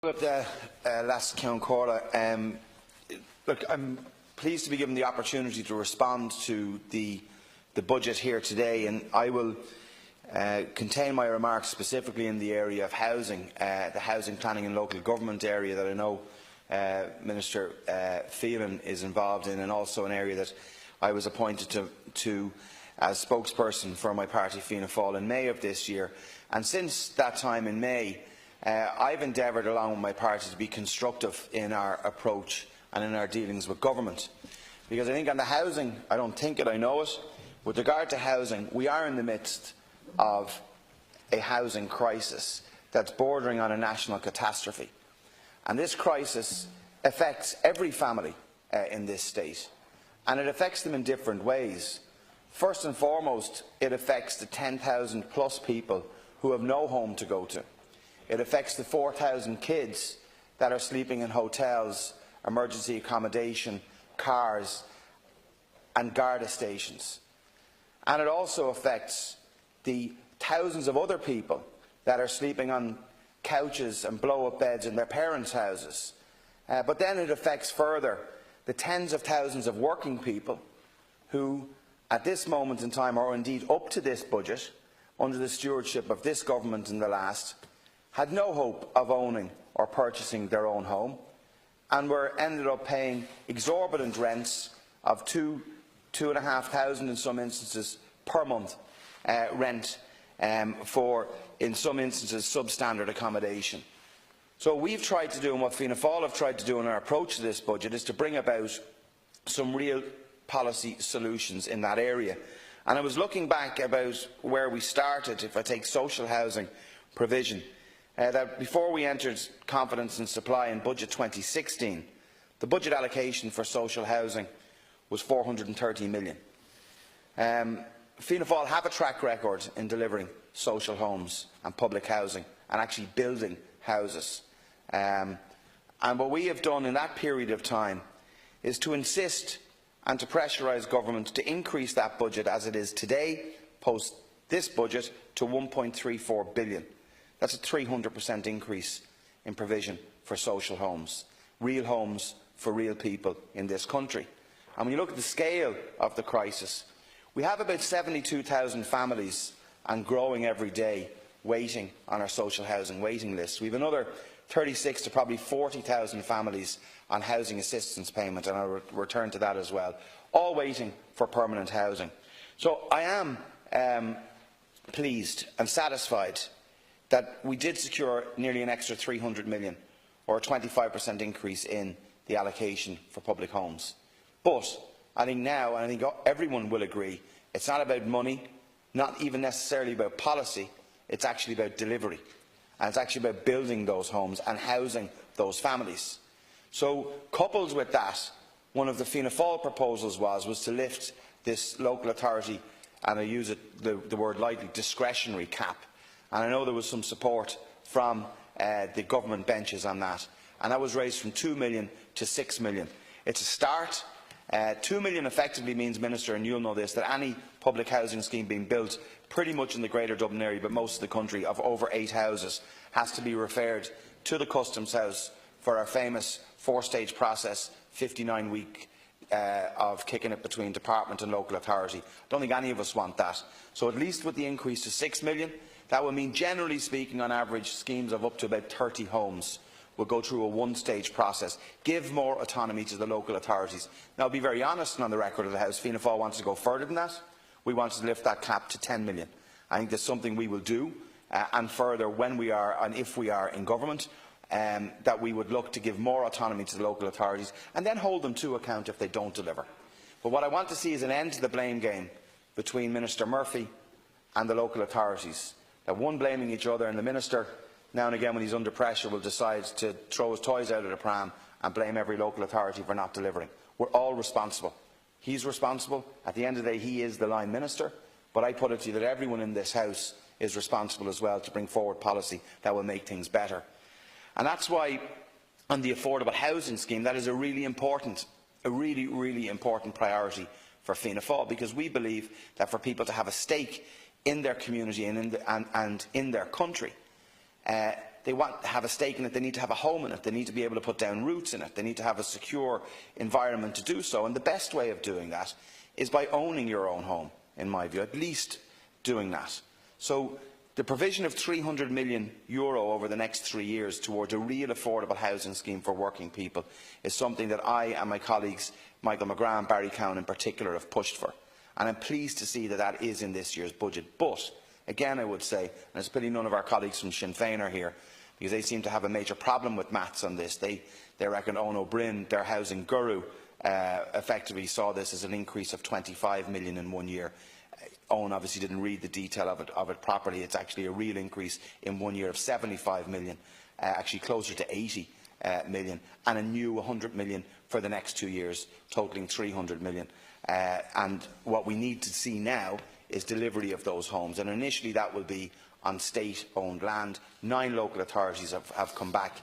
With the last Ceann Comhairle, look, I'm pleased to be given the opportunity to respond to the budget here today, and I will contain my remarks specifically in the area of housing, the housing planning and local government area that I know Minister Phelan is involved in, and also an area that I was appointed to as spokesperson for my party Fianna Fáil in May of this year. And since that time in May, I've endeavoured, along with my party, to be constructive in our approach and in our dealings with government. Because I think on the housing, I don't think it, I know it. With regard to housing, we are in the midst of a housing crisis that's bordering on a national catastrophe. And this crisis affects every family in this state, and it affects them in different ways. First and foremost, it affects the 10,000 plus people who have no home to go to. It affects the 4,000 kids that are sleeping in hotels, emergency accommodation, cars and Garda stations. And it also affects the thousands of other people that are sleeping on couches and blow-up beds in their parents' houses. But then it affects further the tens of thousands of working people who, at this moment in time, or indeed up to this budget, under the stewardship of this government in the last, had no hope of owning or purchasing their own home, and ended up paying exorbitant rents of £2,500 in some instances per month rent for, in some instances, substandard accommodation. So what we've tried to do, and what Fianna Fáil have tried to do in our approach to this budget, is to bring about some real policy solutions in that area. And I was looking back about where we started, if I take social housing provision, that before we entered confidence and supply in budget 2016, the budget allocation for social housing was £430 million. Fianna Fáil have a track record in delivering social homes and public housing and actually building houses. And what we have done in that period of time is to insist and to pressurise government to increase that budget as it is today, post this budget, to £1.34 billion. That's a 300% increase in provision for social homes, real homes for real people in this country. And when you look at the scale of the crisis, we have about 72,000 families, and growing every day, waiting on our social housing waiting list. We have another 36 to probably 40,000 families on housing assistance payment, and I'll return to that as well, all waiting for permanent housing. So I am pleased and satisfied that we did secure nearly an extra £300 million, or a 25% increase in the allocation for public homes. But I think now, and I think everyone will agree, it's not about money, not even necessarily about policy, it's actually about delivery. And it's actually about building those homes and housing those families. So, coupled with that, one of the Fianna Fáil proposals was to lift this local authority, and I use the word lightly, discretionary cap. And I know there was some support from the government benches on that. And that was raised from £2 million to £6 million. It's a start. £2 million effectively means, Minister, and you'll know this, that any public housing scheme being built pretty much in the Greater Dublin area, but most of the country, of over 8 houses, has to be referred to the Customs House for our famous 4-stage process, 59-week of kicking it between department and local authority. I don't think any of us want that. So at least with the increase to £6 million, that will mean, generally speaking, on average, schemes of up to about 30 homes will go through a 1-stage process, give more autonomy to the local authorities. Now, I'll be very honest, and on the record of the House, Fianna Fáil wants to go further than that. We want to lift that cap to £10 million. I think that's something we will do, and further, when we are, and if we are in government, that we would look to give more autonomy to the local authorities, and then hold them to account if they don't deliver. But what I want to see is an end to the blame game between Minister Murphy and the local authorities. That one blaming each other, and the Minister, now and again when he's under pressure, will decide to throw his toys out of the pram and blame every local authority for not delivering. We're all responsible. He's responsible. At the end of the day, he is the line minister. But I put it to you that everyone in this House is responsible as well to bring forward policy that will make things better. And that's why, on the affordable housing scheme, that is a really important priority for Fianna Fáil, because we believe that for people to have a stake in their community and in their country, they want to have a stake in it, they need to have a home in it, they need to be able to put down roots in it, they need to have a secure environment to do so. And the best way of doing that is by owning your own home, in my view, at least doing that. So the provision of €300 million over the next 3 years towards a real affordable housing scheme for working people is something that I and my colleagues, Michael McGrath and Barry Cowan in particular, have pushed for. And I'm pleased to see that that is in this year's budget. But, again, I would say, and it's a pity none of our colleagues from Sinn Féin are here, because they seem to have a major problem with maths on this. They reckon Owen O'Brien, their housing guru, effectively saw this as an increase of 25 million in 1 year. Owen obviously didn't read the detail of it properly. It's actually a real increase in 1 year of 75 million, actually closer to 80 million, and a new 100 million for the next 2 years, totalling 300 million. And what we need to see now is delivery of those homes. And initially that will be on state-owned land. 9 local authorities have come back,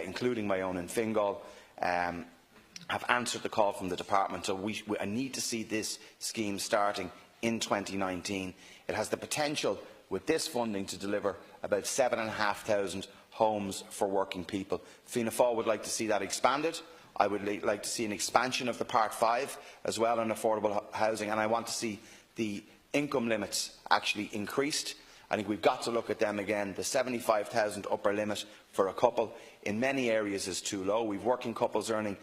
including my own in Fingal, have answered the call from the department. So I need to see this scheme starting in 2019. It has the potential, with this funding, to deliver about 7,500 homes for working people. Fianna Fáil would like to see that expanded. I would like to see an expansion of the Part 5 as well on affordable housing, and I want to see the income limits actually increased. I think we've got to look at them again. The 75,000 upper limit for a couple in many areas is too low. We've working couples earning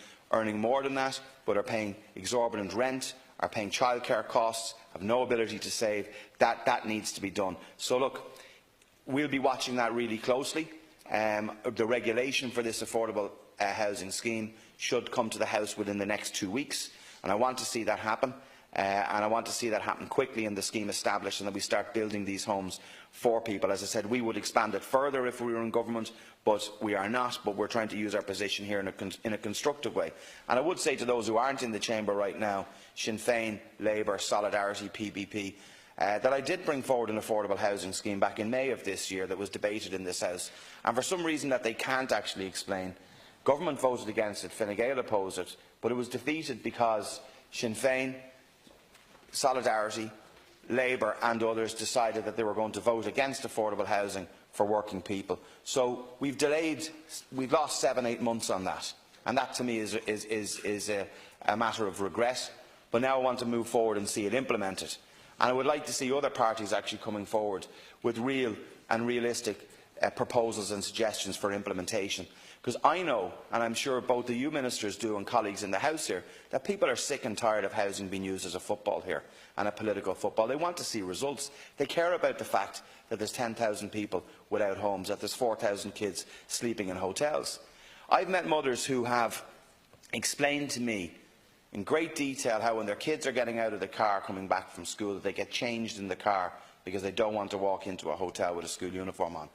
more than that, but are paying exorbitant rent, are paying childcare costs, have no ability to save. That needs to be done. So look, we'll be watching that really closely. The regulation for this affordable housing scheme should come to the House within the next 2 weeks, and I want to see that happen. And I want to see that happen quickly and the scheme established, and that we start building these homes for people. As I said, we would expand it further if we were in government, but we are not. But we're trying to use our position here in a constructive way. And I would say to those who aren't in the chamber right now, Sinn Féin, Labour, Solidarity, PPP, that I did bring forward an affordable housing scheme back in May of this year that was debated in this House. And for some reason that they can't actually explain, government voted against it, Fine Gael opposed it, but it was defeated because Sinn Féin, Solidarity, Labour and others decided that they were going to vote against affordable housing for working people. So we've lost 7-8 months on that, and that to me is a matter of regret. But now I want to move forward and see it implemented. And I would like to see other parties actually coming forward with real and realistic proposals and suggestions for implementation. Because I know, and I'm sure both the you ministers do and colleagues in the House here, that people are sick and tired of housing being used as a football here and a political football. They want to see results. They care about the fact that there's 10,000 people without homes, that there's 4,000 kids sleeping in hotels. I've met mothers who have explained to me in great detail how when their kids are getting out of the car coming back from school, that they get changed in the car because they don't want to walk into a hotel with a school uniform on.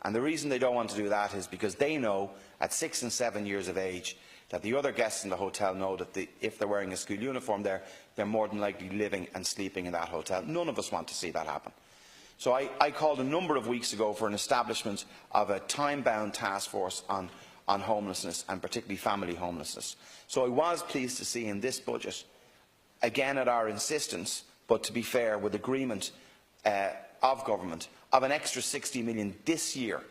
And the reason they don't want to do that is because they know at 6 and 7 years of age that the other guests in the hotel know that if they're wearing a school uniform there, they're more than likely living and sleeping in that hotel. None of us want to see that happen. So I called a number of weeks ago for an establishment of a time-bound task force on homelessness, and particularly family homelessness. So I was pleased to see in this budget, again at our insistence, but to be fair, with agreement of government, of an extra 60 million this year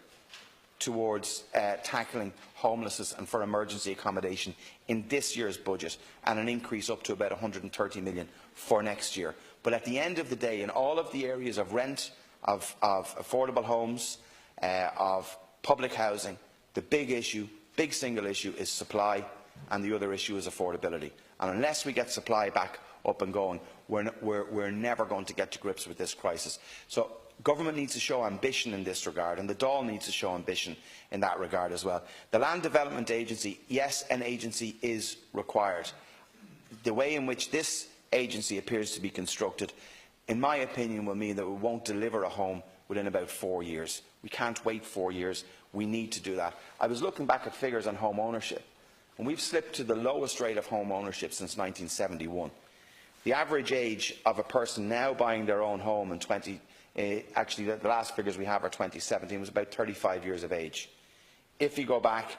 towards tackling homelessness and for emergency accommodation in this year's budget, and an increase up to about 130 million for next year. But at the end of the day, in all of the areas of rent, of affordable homes, of public housing, the big single issue is supply, and the other issue is affordability. And unless we get supply back up and going, we're never going to get to grips with this crisis. So government needs to show ambition in this regard, and the Dáil needs to show ambition in that regard as well. The Land Development Agency, yes, an agency is required. The way in which this agency appears to be constructed, in my opinion, will mean that we won't deliver a home within about 4 years. We can't wait 4 years. We need to do that. I was looking back at figures on home ownership, and we've slipped to the lowest rate of home ownership since 1971. The average age of a person now buying their own home in actually the last figures we have are 2017, was about 35 years of age. If you go back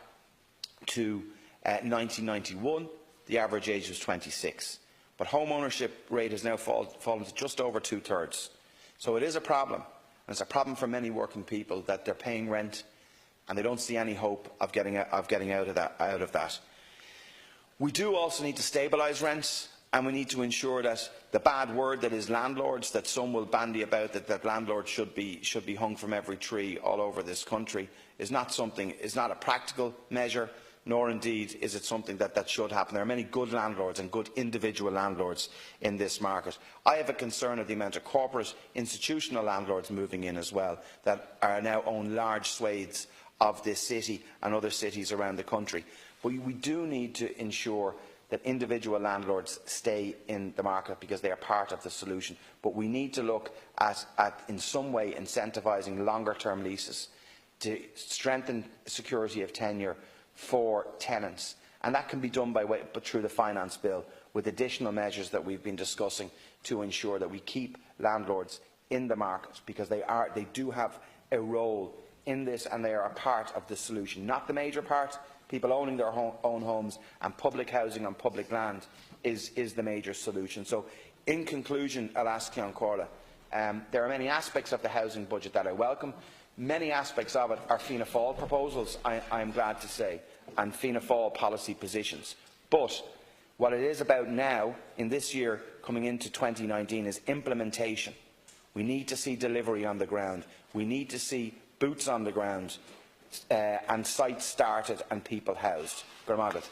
to 1991, the average age was 26. But home ownership rate has now fallen to just over 2/3. So it is a problem, and it's a problem for many working people that they're paying rent, and they don't see any hope of getting out of that. We do also need to stabilise rents, and we need to ensure that the bad word that is landlords, that some will bandy about, that landlords should be hung from every tree all over this country, is not a practical measure, nor indeed is it something that should happen. There are many good landlords and good individual landlords in this market. I have a concern of the amount of corporate institutional landlords moving in as well, that are now own large swathes of this city and other cities around the country. But we do need to ensure that individual landlords stay in the market, because they are part of the solution. But we need to look at in some way, incentivising longer-term leases to strengthen security of tenure for tenants. And that can be done through the Finance Bill, with additional measures that we've been discussing to ensure that we keep landlords in the market, because they do have a role in this, and they are a part of the solution, not the major part. People owning their own homes and public housing on public land is the major solution. So, in conclusion, I'll ask Ceann Comhairle, there are many aspects of the housing budget that I welcome. Many aspects of it are Fianna Fáil proposals, I am glad to say, and Fianna Fáil policy positions. But what it is about now, in this year coming into 2019, is implementation. We need to see delivery on the ground. We need to see boots on the ground, and sites started and people housed. Gormagat.